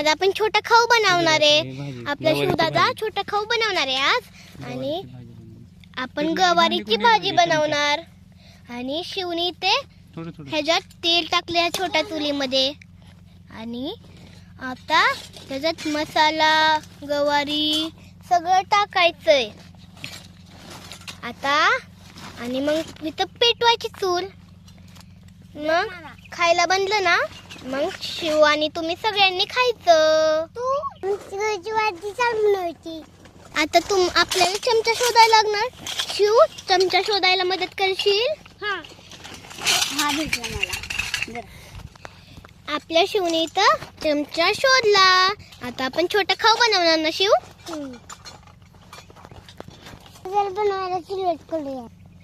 आज आपण छोटा खाऊ बनवणार आहे. आपला शिवदादा छोटा खाऊ बनवणार आहे आज. आणि आपण गवारीची भाजी बनवणार. आणि शिवनी ते ह्याच्यात तेल टाकले छोट्या चुलीमध्ये. आणि आता त्याच्यात मसाला गवारी सगळं टाकायचंय आता. आणि मग इथं पेटवायची चूल. मग खायला बनलं ना मग शिव आणि तुम्ही सगळ्यांनी खायचं. आता आपल्याला चमचा शोधायला लागणार. शिव चमचा शोधायला मदत करशील? आपल्या शिवने इथं चमचा शोधला. आता आपण छोटा खाऊ बनवणार ना शिव?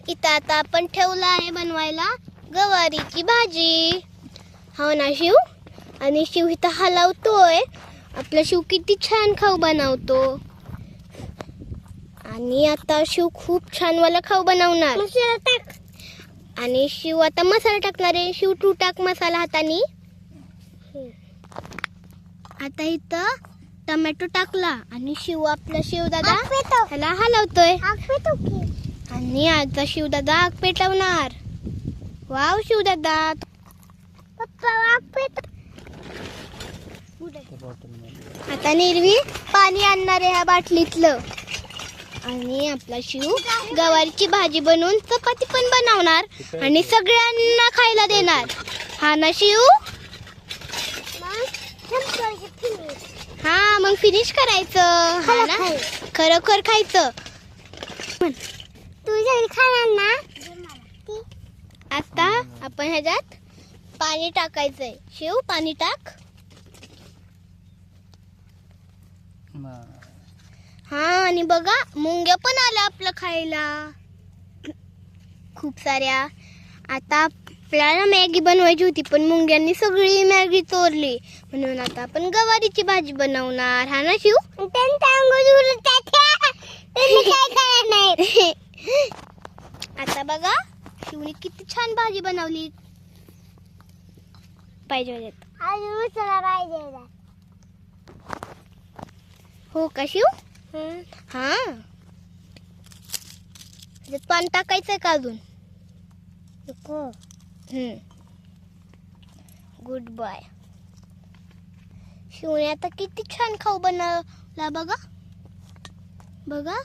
इथं आता आपण ठेवलं आहे बनवायला गवारीची भाजी. हो ना शिव? आणि शिव इथं हलवतोय. आपला शिव किती छान खाऊ बनवतो. आणि आता शिव खूप छान वाला खाऊ बनवणार. आणि शिव आता मसाला टाकणार आहे. शिव तू टाक मसाला हाताने. आता इथं टोमॅटो टाकला. आणि शिव आपला शिवदादा त्याला हलवतोय. आणि आता शिवदादा आग पेटवणार. वाव शिवदादा. आता निर्वी पाणी आणणार आहे ह्या बाटलीतलं. आणि आपला शिव गवारीची भाजी बनवून चपाती पण बनवणार आणि सगळ्यांना खायला देणार. हा ना शिव? हा मग फिनिश करायचं. हा ना खरोखर खायचं. तुझ्या खाणार ना? आता आपण ह्याच्यात पाणी टाकायचंय. शिव पाणी टाक. हा आणि बघा मुंग्या पण आल्या आपलं खायला खूप साऱ्या. आता आपल्याला मॅगी बनवायची होती पण मुंग्यांनी सगळी मॅगी चोरली. म्हणून आता आपण गवारीची भाजी बनवणार. हा ना शिव? आता बघा शिवने किती छान भाजी बनवली. पाहिजे हो का शिव? हा पान टाकायचंय का अजून? Good bye. शिवने आता किती छान खाऊ बनवला बघा. बघा